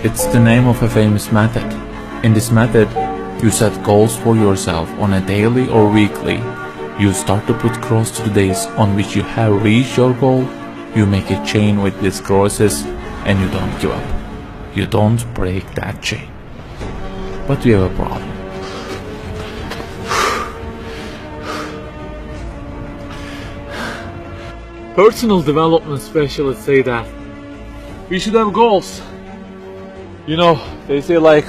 It's the name of a famous method. In this method, you set goals for yourself on a daily or weekly. You start to put cross to the days on which you have reached your goal. You make a chain with these crosses and you don't give up. You don't break that chain. But you have a problem. Personal development specialists say that we should have goals. You know, they say like,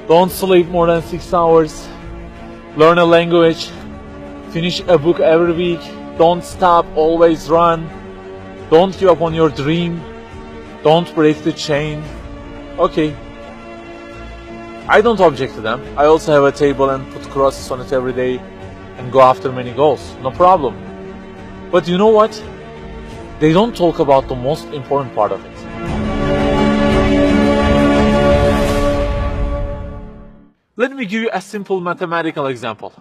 don't sleep more than 6 hours, learn a language, finish a book every week, don't stop, always run, don't give up on your dream, don't break the chain. Okay, I don't object to them. I also have a table and put crosses on it every day and go after many goals, no problem. But you know what? They don't talk about the most important part of it. Let me give you a simple mathematical example.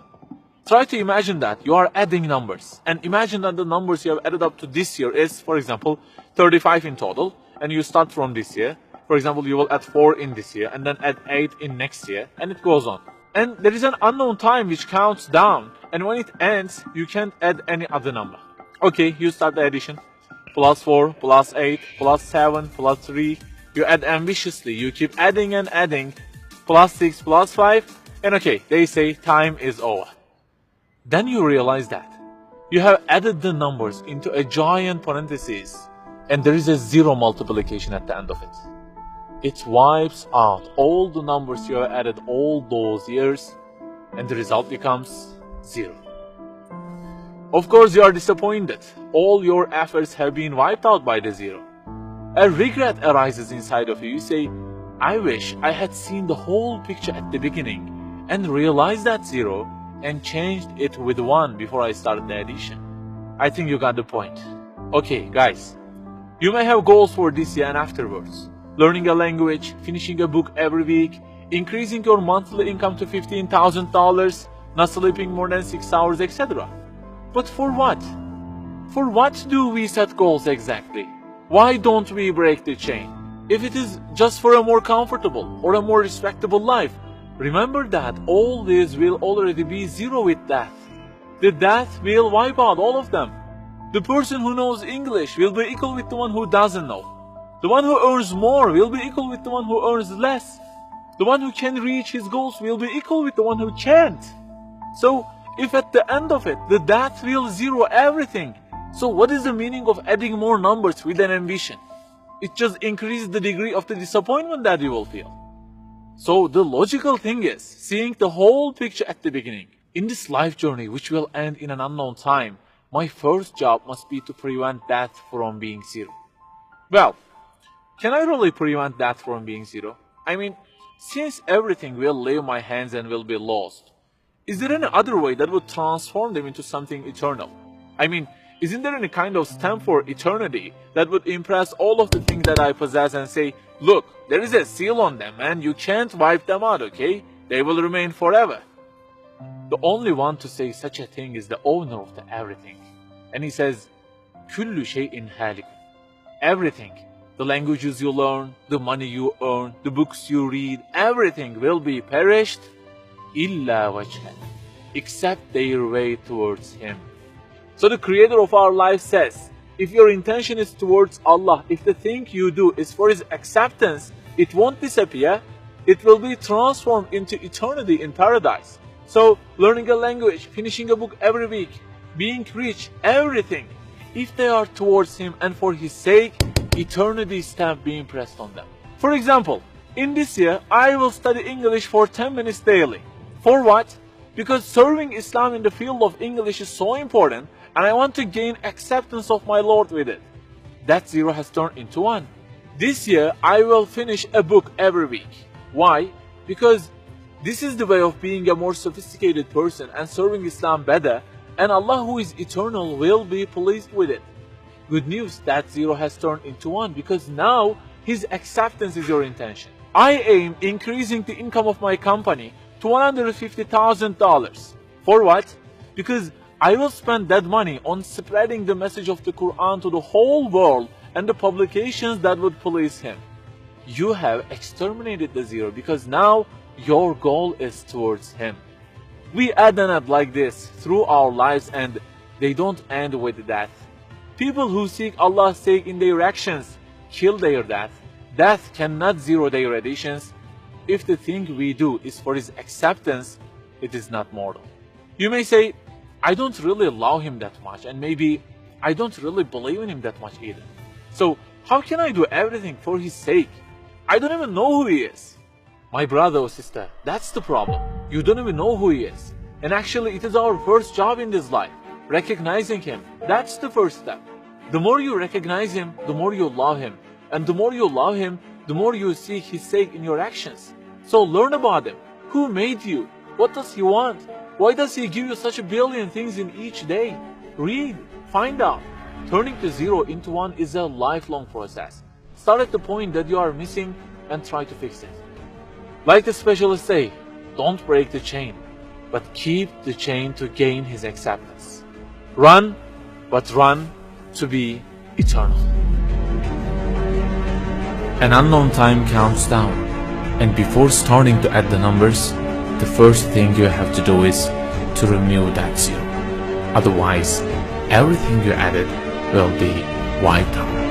Try to imagine that you are adding numbers, and imagine that the numbers you have added up to this year is, for example, 35 in total, and you start from this year. For example, you will add 4 in this year, and then add 8 in next year, and it goes on. And there is an unknown time which counts down, and when it ends, you can't add any other number. Okay, you start the addition. Plus 4, plus 8, plus 7, plus 3. You add ambitiously, you keep adding and adding. Plus 6, plus 5, and okay, they say time is over. Then you realize that you have added the numbers into a giant parenthesis, and there is a zero multiplication at the end of it. It wipes out all the numbers you have added all those years, and the result becomes 0. Of course, you are disappointed. All your efforts have been wiped out by the 0. A regret arises inside of you. You say, I wish I had seen the whole picture at the beginning and realized that 0 and changed it with 1 before I started the addition. I think you got the point. Okay, guys, you may have goals for this year and afterwards. Learning a language, finishing a book every week, increasing your monthly income to $15,000, not sleeping more than 6 hours, etc. But for what? For what do we set goals exactly? Why don't we break the chain? If it is just for a more comfortable or a more respectable life, remember that all this will already be 0 with death. The death will wipe out all of them. The person who knows English will be equal with the one who doesn't know. The one who earns more will be equal with the one who earns less. The one who can reach his goals will be equal with the one who can't. So, if at the end of it, the death will 0 everything, so what is the meaning of adding more numbers with an ambition? It just increases the degree of the disappointment that you will feel. So the logical thing is seeing the whole picture at the beginning. In this life journey, which will end in an unknown time, my first job must be to prevent death from being 0. Well, can I really prevent death from being 0? I mean, since everything will leave my hands and will be lost, is there any other way that would transform them into something eternal? I mean, isn't there any kind of stamp for eternity that would impress all of the things that I possess and say, look, there is a seal on them and you can't wipe them out, okay? They will remain forever. The only one to say such a thing is the owner of the everything. And he says, كُلُّ شَيْءٍ هَالِكٌ. Everything, the languages you learn, the money you earn, the books you read, everything will be perished, إِلَّا وَجْهًا, except their way towards Him. So the creator of our life says, if your intention is towards Allah, if the thing you do is for His acceptance, it won't disappear, it will be transformed into eternity in paradise. So learning a language, finishing a book every week, being rich, everything, if they are towards Him and for His sake, eternity stamp being pressed on them. For example, in this year, I will study English for 10 minutes daily. For what? Because serving Islam in the field of English is so important, and I want to gain acceptance of my Lord with it. That 0 has turned into 1. This year, I will finish a book every week. Why? Because this is the way of being a more sophisticated person and serving Islam better, and Allah who is eternal will be pleased with it. Good news, that 0 has turned into 1 because now His acceptance is your intention. I aim increasing the income of my company to $150,000. For what? Because I will spend that money on spreading the message of the Quran to the whole world and the publications that would please Him. you have exterminated the zero, because now your goal is towards him. We add and add like this through our lives, and they don't end with death. People who seek Allah's sake in their actions kill their death. Death cannot zero their additions. If the thing we do is for his acceptance, it is not mortal. You may say, I don't really love him that much, and maybe I don't really believe in him that much either. So how can I do everything for his sake? I don't even know who he is. My brother or sister, that's the problem. You don't even know who he is. And actually, it is our first job in this life, recognizing him. That's the first step. The more you recognize him, the more you love him. And the more you love him, the more you seek his sake in your actions. So learn about him. Who made you? What does he want? Why does he give you such a billion things in each day? Read, find out. Turning the zero into one is a lifelong process. Start at the point that you are missing and try to fix it. Like the specialists say, don't break the chain, but keep the chain to gain his acceptance. Run, but run to be eternal. An unknown time counts down, and before starting to add the numbers, the first thing you have to do is to remove that zero. Otherwise, everything you added will be wiped out.